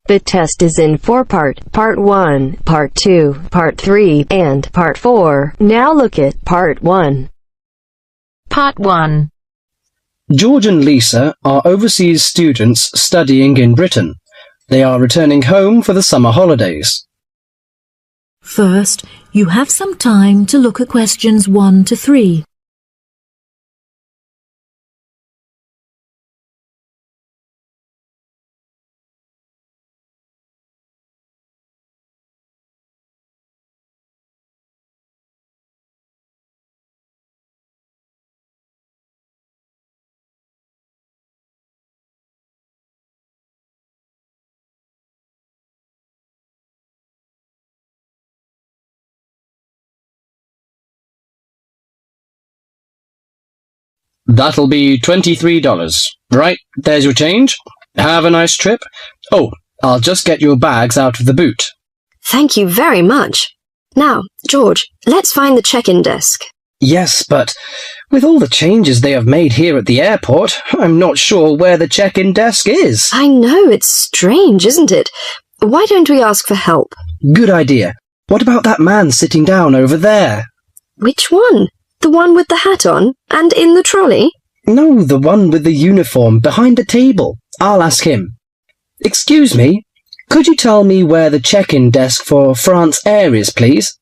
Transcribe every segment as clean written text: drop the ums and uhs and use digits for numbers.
The test is in 4 parts. Part 1, Part 2, Part 3, and Part 4. Now look at Part 1. Part 1. George and Lisa are overseas students studying in Britain. They are returning home for the summer holidays. First, you have some time to look at questions 1 to 3. That'll be $23. Right, there's your change. Have a nice trip. Oh, I'll just get your bags out of the boot. Thank you very much. Now, George, let's find the check-in desk. Yes, but with all the changes they have made here at the airport, I'm not sure where the check-in desk is. I know, it's strange, isn't it? Why don't we ask for help? Good idea. What about that man sitting down over there? Which one? The one with the hat on and in the trolley? No, the one with the uniform behind the table. I'll ask him. Excuse me, could you tell me where the check-in desk for France Air is, please?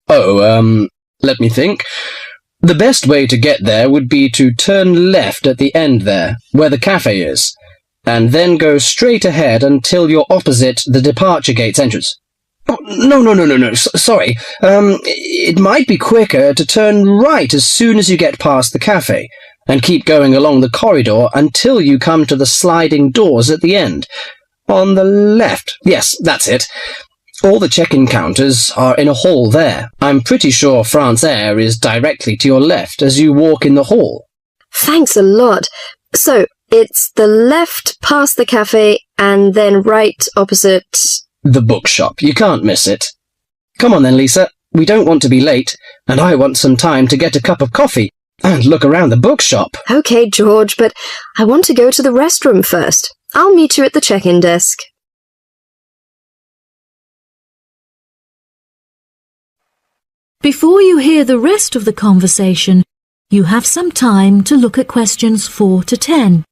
Oh, let me think. The best way to get there would be to turn left at the end there, where the cafe is, and then go straight ahead until you're opposite the departure gates entrance. Oh, no, sorry. It might be quicker to turn right as soon as you get past the cafe, and keep going along the corridor until you come to the sliding doors at the end. On the left. Yes, that's it. All the check-in counters are in a hall there. I'm pretty sure France Air is directly to your left as you walk in the hall. Thanks a lot. So, it's the left past the cafe and then right opposite... The bookshop. You can't miss it. Come on then, Lisa. We don't want to be late, and I want some time to get a cup of coffee and look around the bookshop. Okay, George, but I want to go to the restroom first. I'll meet you at the check-in desk. Before you hear the rest of the conversation, you have some time to look at questions 4 to 10.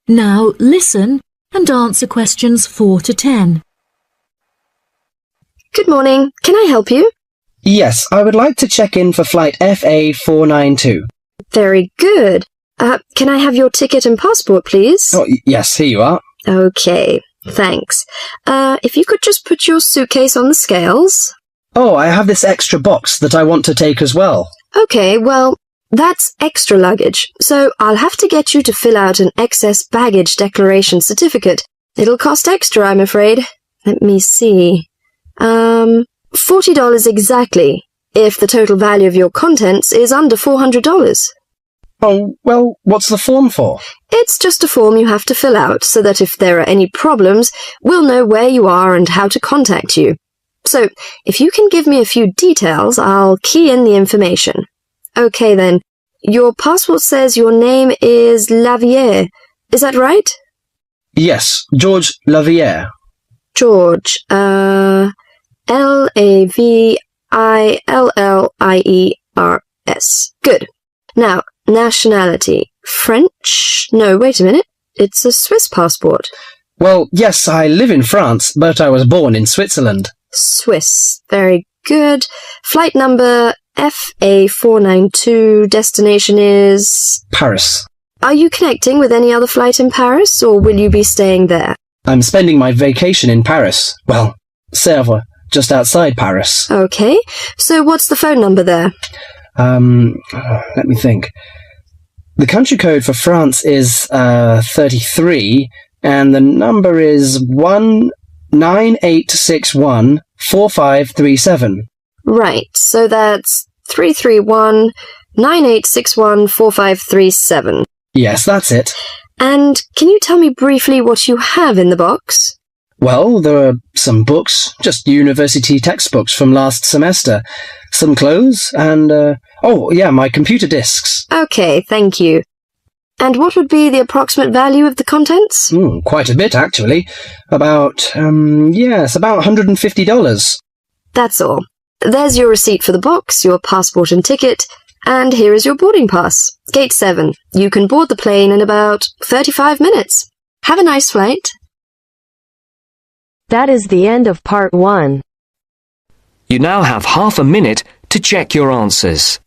Now listen and answer questions 4 to 10. Good morning. Can I help you? Yes, I would like to check in for flight FA492. Very good. Can I have your ticket and passport, please? Oh, yes, here you are. Okay, thanks. If you could just put your suitcase on the scales. Oh, I have this extra box that I want to take as well. Okay, well, that's extra luggage, so I'll have to get you to fill out an excess baggage declaration certificate. It'll cost extra, I'm afraid. Let me see. $40 exactly, if the total value of your contents is under $400. Oh, well, what's the form for? It's just a form you have to fill out, so that if there are any problems, we'll know where you are and how to contact you. So, if you can give me a few details, I'll key in the information. Okay then, your passport says your name is Lavier. Is that right? Yes, George Lavier. George, Lavillers. Good. Now, nationality. French? No, wait a minute. It's a Swiss passport. Well, yes, I live in France, but I was born in Switzerland. Swiss. Very good. Flight number FA492. Destination is... Paris. Are you connecting with any other flight in Paris, or will you be staying there? I'm spending my vacation in Paris. Well, Sèvres, just outside Paris. Okay, so what's the phone number there? Let me think. The country code for France is 33, and the number is 198614537. Right, so that's 331-9861-4537. Yes, that's it. And can you tell me briefly what you have in the box? Well, there are some books, just university textbooks from last semester, some clothes, and, my computer disks. Okay, thank you. And what would be the approximate value of the contents? Quite a bit, actually. About $150. That's all. There's your receipt for the box, your passport and ticket, and here is your boarding pass. Gate 7. You can board the plane in about 35 minutes. Have a nice flight. That is the end of part 1. You now have half a minute to check your answers.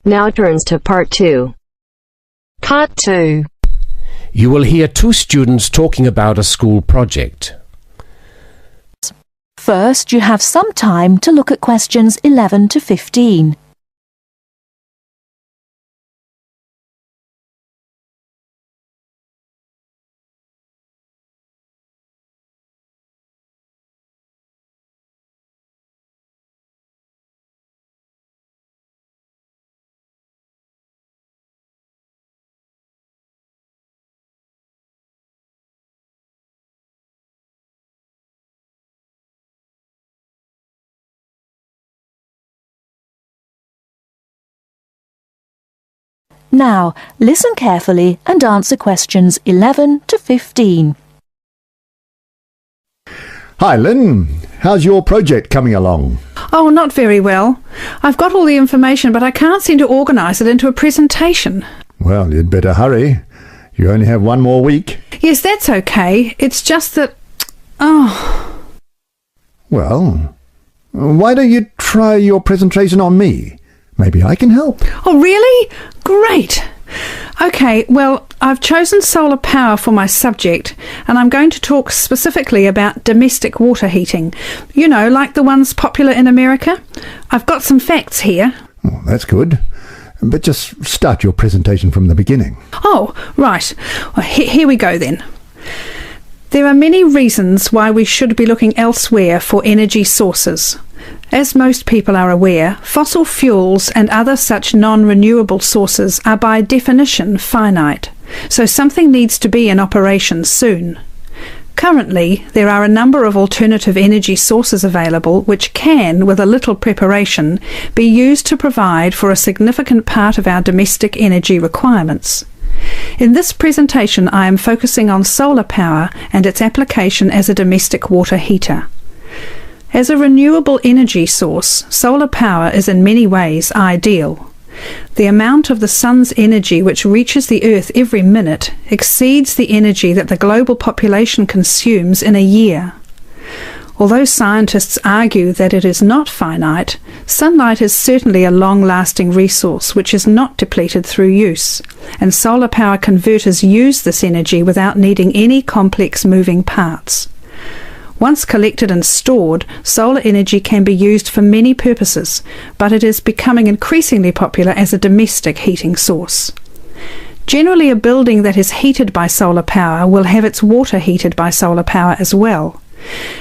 Now turns to part 2. Part 2. You will hear two students talking about a school project. First, you have some time to look at questions 11 to 15. Now, listen carefully and answer questions 11 to 15. Hi, Lynn. How's your project coming along? Oh, not very well. I've got all the information, but I can't seem to organise it into a presentation. Well, you'd better hurry. You only have one more week. Yes, that's okay. It's just that... Well, why don't you try your presentation on me? Maybe I can help. Oh, really? Great. Okay, well, I've chosen solar power for my subject, and I'm going to talk specifically about domestic water heating. You know, like the ones popular in America. I've got some facts here. Oh, that's good. But just start your presentation from the beginning. Oh, right. Well, here we go then. There are many reasons why we should be looking elsewhere for energy sources. As most people are aware, fossil fuels and other such non-renewable sources are by definition finite, so something needs to be in operation soon. Currently, there are a number of alternative energy sources available which can, with a little preparation, be used to provide for a significant part of our domestic energy requirements. In this presentation, I am focusing on solar power and its application as a domestic water heater. As a renewable energy source, solar power is in many ways ideal. The amount of the sun's energy which reaches the earth every minute exceeds the energy that the global population consumes in a year. Although scientists argue that it is not finite, sunlight is certainly a long-lasting resource which is not depleted through use, and solar power converters use this energy without needing any complex moving parts. Once collected and stored, solar energy can be used for many purposes, but it is becoming increasingly popular as a domestic heating source. Generally, a building that is heated by solar power will have its water heated by solar power as well.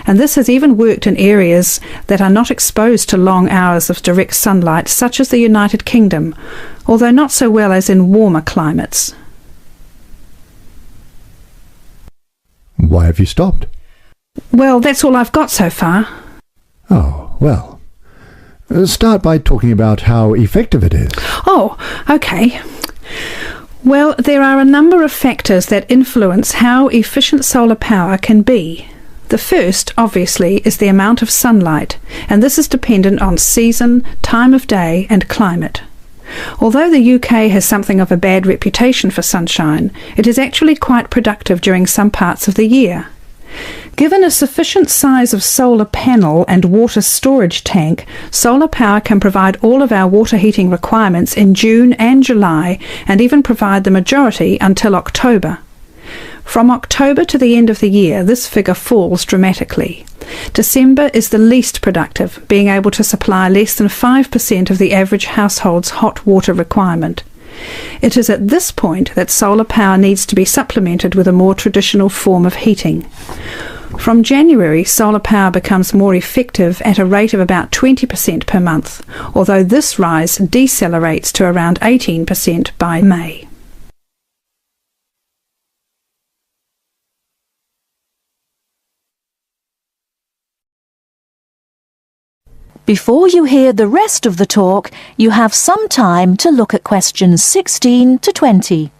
And this has even worked in areas that are not exposed to long hours of direct sunlight, such as the United Kingdom, although not so well as in warmer climates. Why have you stopped? Well, that's all I've got so far. Oh, well. Start by talking about how effective it is. Oh, okay. Well, there are a number of factors that influence how efficient solar power can be. The first, obviously, is the amount of sunlight, and this is dependent on season, time of day, and climate. Although the UK has something of a bad reputation for sunshine, it is actually quite productive during some parts of the year. Given a sufficient size of solar panel and water storage tank, solar power can provide all of our water heating requirements in June and July, and even provide the majority until October. From October to the end of the year, this figure falls dramatically. December is the least productive, being able to supply less than 5% of the average household's hot water requirement. It is at this point that solar power needs to be supplemented with a more traditional form of heating. From January, solar power becomes more effective at a rate of about 20% per month, although this rise decelerates to around 18% by May. Before you hear the rest of the talk, you have some time to look at questions 16 to 20.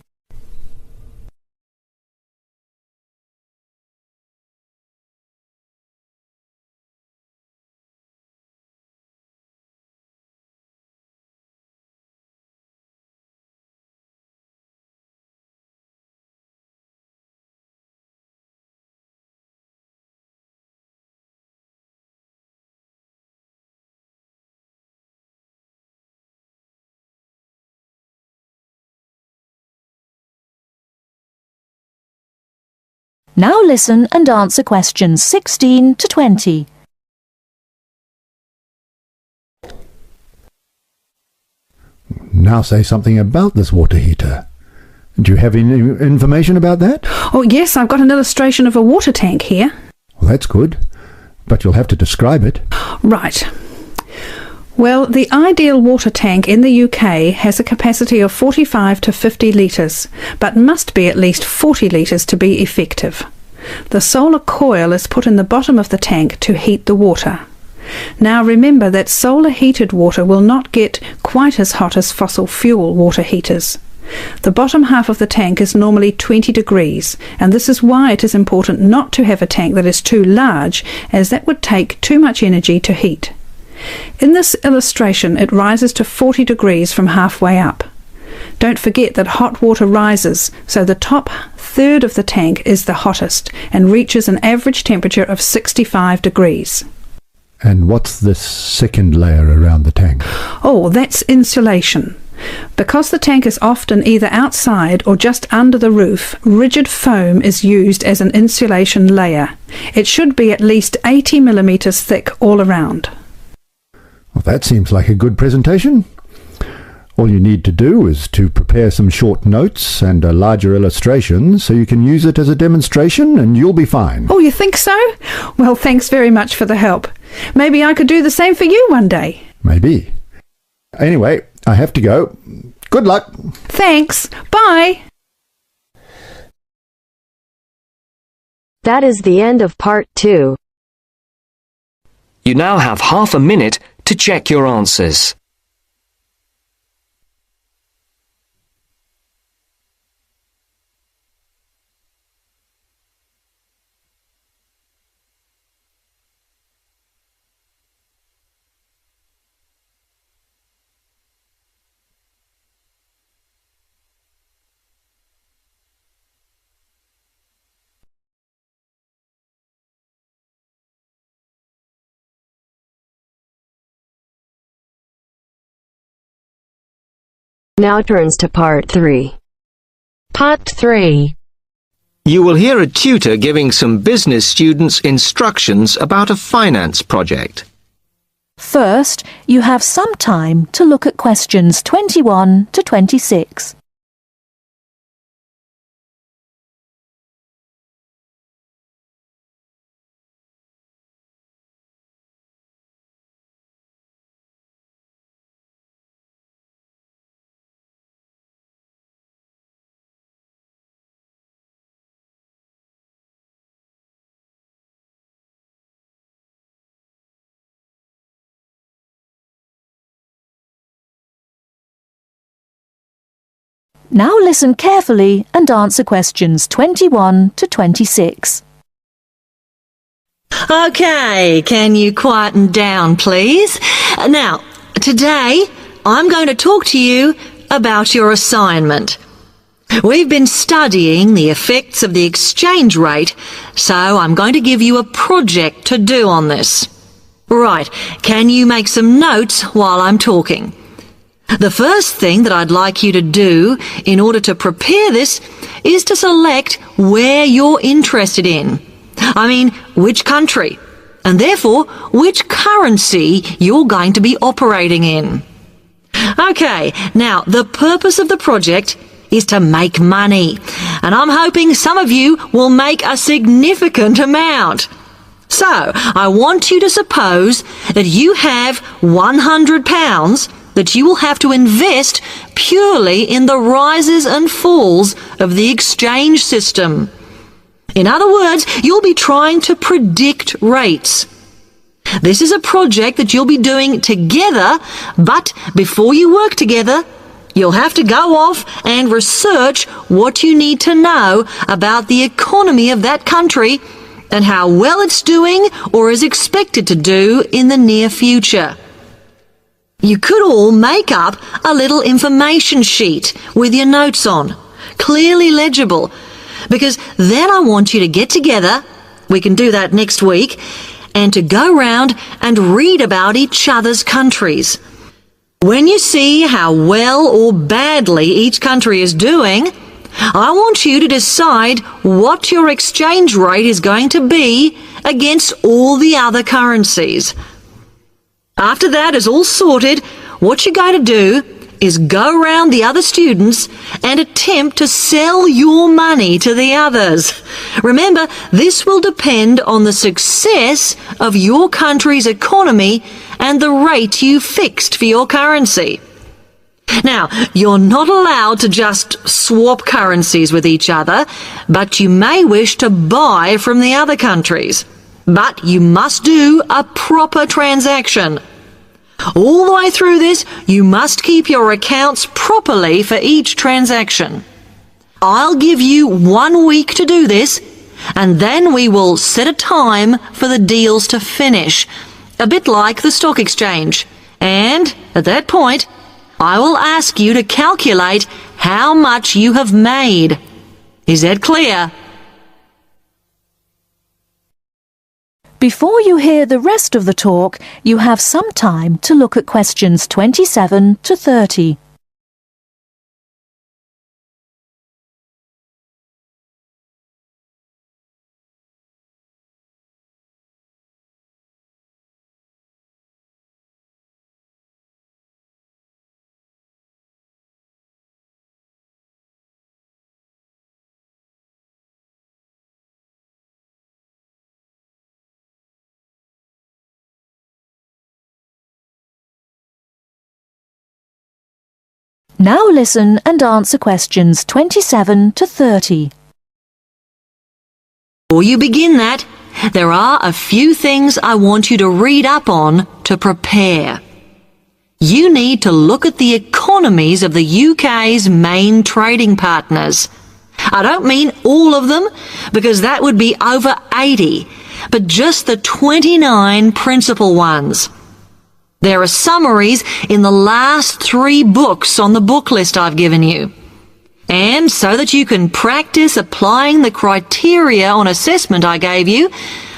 Now listen and answer questions 16 to 20. Now say something about this water heater. Do you have any information about that? Oh yes, I've got an illustration of a water tank here. Well, that's good, but you'll have to describe it. Right. Well, the ideal water tank in the UK has a capacity of 45 to 50 litres, but must be at least 40 litres to be effective. The solar coil is put in the bottom of the tank to heat the water. Now remember that solar heated water will not get quite as hot as fossil fuel water heaters. The bottom half of the tank is normally 20 degrees, and this is why it is important not to have a tank that is too large, as that would take too much energy to heat. In this illustration, it rises to 40 degrees from halfway up. Don't forget that hot water rises, so the top third of the tank is the hottest and reaches an average temperature of 65 degrees. And what's this second layer around the tank? Oh, that's insulation. Because the tank is often either outside or just under the roof, rigid foam is used as an insulation layer. It should be at least 80 millimetres thick all around. Well, that seems like a good presentation. All you need to do is to prepare some short notes and a larger illustration so you can use it as a demonstration and you'll be fine. Oh, you think so? Well, thanks very much for the help. Maybe I could do the same for you one day. Maybe. Anyway, I have to go. Good luck. Thanks. Bye. That is the end of part 2. You now have half a minute to check your answers. Now turns to part 3. Part 3. You will hear a tutor giving some business students instructions about a finance project. First, you have some time to look at questions 21 to 26. Now listen carefully and answer questions 21 to 26. OK, can you quieten down, please? Now, today I'm going to talk to you about your assignment. We've been studying the effects of the exchange rate, so I'm going to give you a project to do on this. Right, can you make some notes while I'm talking? The first thing that I'd like you to do in order to prepare this is to select where you're interested in. I mean, which country, and therefore which currency you're going to be operating in. OK, now the purpose of the project is to make money, and I'm hoping some of you will make a significant amount. So, I want you to suppose that you have £100 that you will have to invest purely in the rises and falls of the exchange system. In other words, you'll be trying to predict rates. This is a project that you'll be doing together, but before you work together, you'll have to go off and research what you need to know about the economy of that country and how well it's doing or is expected to do in the near future. You could all make up a little information sheet with your notes on, clearly legible, because then I want you to get together, we can do that next week, and to go round and read about each other's countries. When you see how well or badly each country is doing, I want you to decide what your exchange rate is going to be against all the other currencies. After that is all sorted, what you're going to do is go round the other students and attempt to sell your money to the others. Remember, this will depend on the success of your country's economy and the rate you fixed for your currency. Now, you're not allowed to just swap currencies with each other, but you may wish to buy from the other countries. But you must do a proper transaction. All the way through this, you must keep your accounts properly for each transaction. I'll give you 1 week to do this, and then we will set a time for the deals to finish, a bit like the stock exchange. And at that point, I will ask you to calculate how much you have made. Is that clear? Before you hear the rest of the talk, you have some time to look at questions 27 to 30. Now listen and answer questions 27 to 30. Before you begin that, there are a few things I want you to read up on to prepare. You need to look at the economies of the UK's main trading partners. I don't mean all of them, because that would be over 80, but just the 29 principal ones. There are summaries in the last 3 books on the book list I've given you. And so that you can practice applying the criteria on assessment I gave you,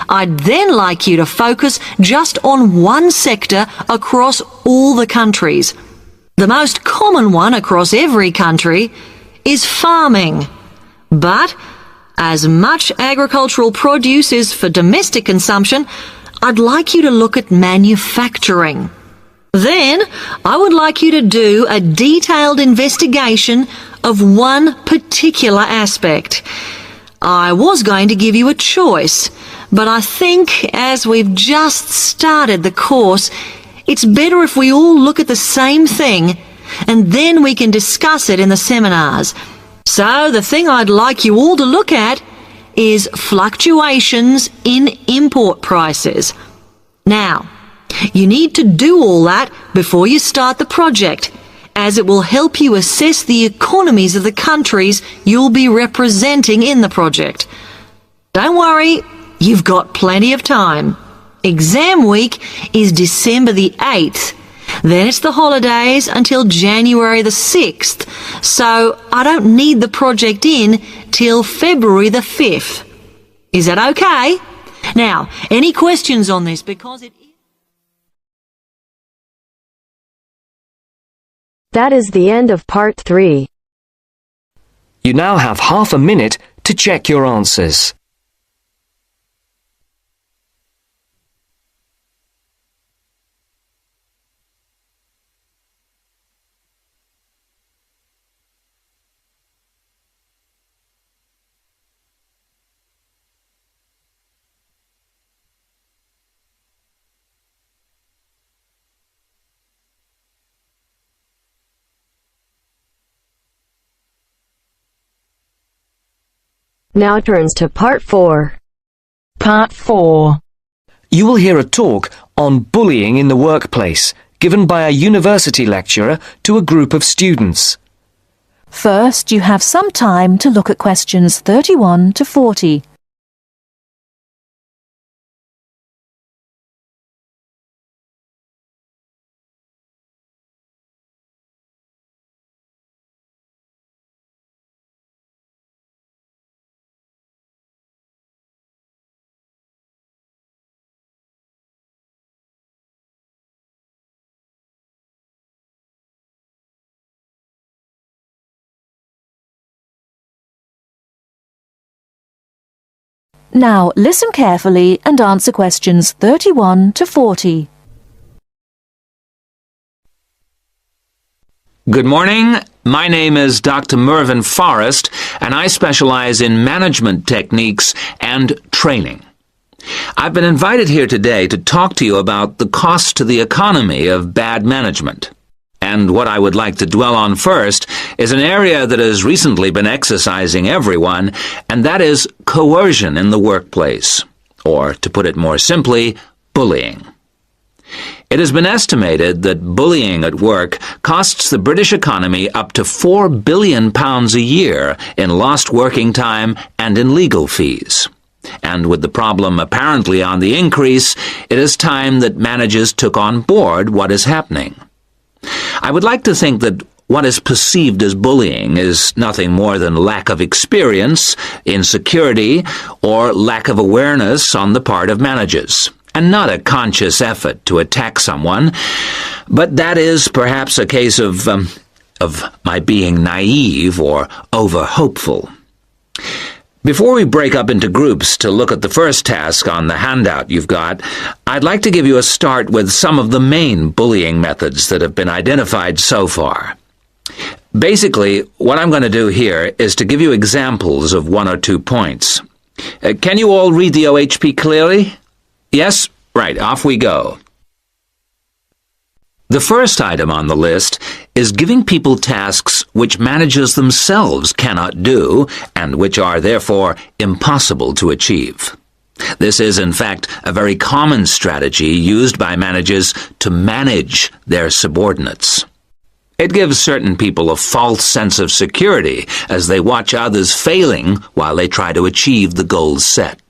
I'd then like you to focus just on one sector across all the countries. The most common one across every country is farming. But as much agricultural produce is for domestic consumption, I'd like you to look at manufacturing. Then, I would like you to do a detailed investigation of one particular aspect. I was going to give you a choice, but I think as we've just started the course, it's better if we all look at the same thing, and then we can discuss it in the seminars. So, the thing I'd like you all to look at is fluctuations in import prices. Now, you need to do all that before you start the project, as it will help you assess the economies of the countries you'll be representing in the project. Don't worry, you've got plenty of time. Exam week is December the 8th. Then it's the holidays until January the 6th, so I don't need the project in till February the 5th. Is that okay? Now, any questions on this? Because it is... That is the end of part 3. You now have half a minute to check your answers. Now turns to part 4. Part 4. You will hear a talk on bullying in the workplace, given by a university lecturer to a group of students. First, you have some time to look at questions 31 to 40. Now listen carefully and answer questions 31 to 40. Good morning. My name is Dr. Mervyn Forrest, and I specialize in management techniques and training. I've been invited here today to talk to you about the cost to the economy of bad management. And what I would like to dwell on first is an area that has recently been exercising everyone, and that is coercion in the workplace, or, to put it more simply, bullying. It has been estimated that bullying at work costs the British economy up to £4 billion a year in lost working time and in legal fees. And with the problem apparently on the increase, it is time that managers took on board what is happening. I would like to think that what is perceived as bullying is nothing more than lack of experience, insecurity, or lack of awareness on the part of managers, and not a conscious effort to attack someone. But that is perhaps a case of my being naive or over-hopeful. Before we break up into groups to look at the first task on the handout you've got, I'd like to give you a start with some of the main bullying methods that have been identified so far. Basically, what I'm going to do here is to give you examples of 1 or 2 points. Can you all read the OHP clearly? Yes? Right, off we go. The first item on the list is giving people tasks which managers themselves cannot do and which are therefore impossible to achieve. This is, in fact, a very common strategy used by managers to manage their subordinates. It gives certain people a false sense of security as they watch others failing while they try to achieve the goals set.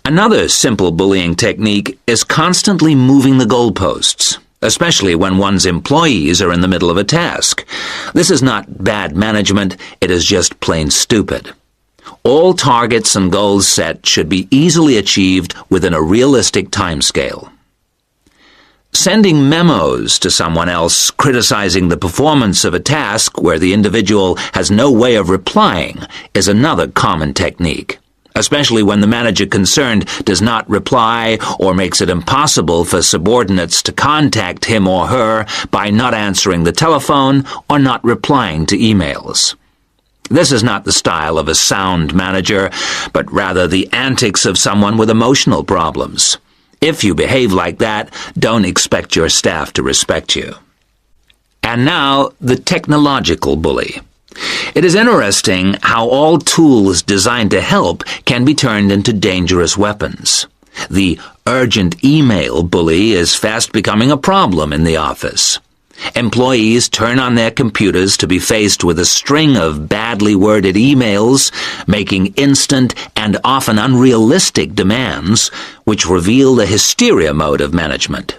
Another simple bullying technique is constantly moving the goalposts, especially when one's employees are in the middle of a task. This is not bad management, it is just plain stupid. All targets and goals set should be easily achieved within a realistic timescale. Sending memos to someone else criticizing the performance of a task where the individual has no way of replying is another common technique, especially when the manager concerned does not reply or makes it impossible for subordinates to contact him or her by not answering the telephone or not replying to emails. This is not the style of a sound manager, but rather the antics of someone with emotional problems. If you behave like that, don't expect your staff to respect you. And now, the technological bully. It is interesting how all tools designed to help can be turned into dangerous weapons. The urgent email bully is fast becoming a problem in the office. Employees turn on their computers to be faced with a string of badly worded emails, making instant and often unrealistic demands, which reveal the hysteria mode of management.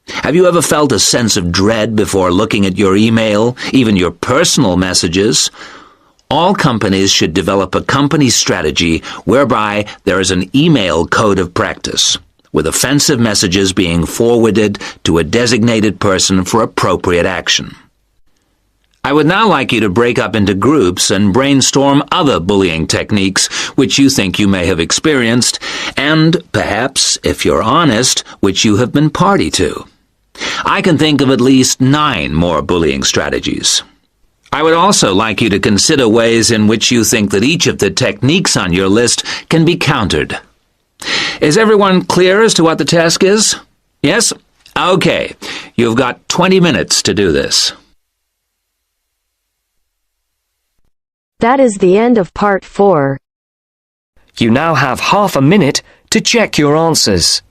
Have you ever felt a sense of dread before looking at your email, even your personal messages? All companies should develop a company strategy whereby there is an email code of practice, with offensive messages being forwarded to a designated person for appropriate action. I would now like you to break up into groups and brainstorm other bullying techniques which you think you may have experienced, and perhaps, if you're honest, which you have been party to. I can think of at least 9 more bullying strategies. I would also like you to consider ways in which you think that each of the techniques on your list can be countered. Is everyone clear as to what the task is? Yes? Okay. You've got 20 minutes to do this. That is the end of part 4. You now have half a minute to check your answers.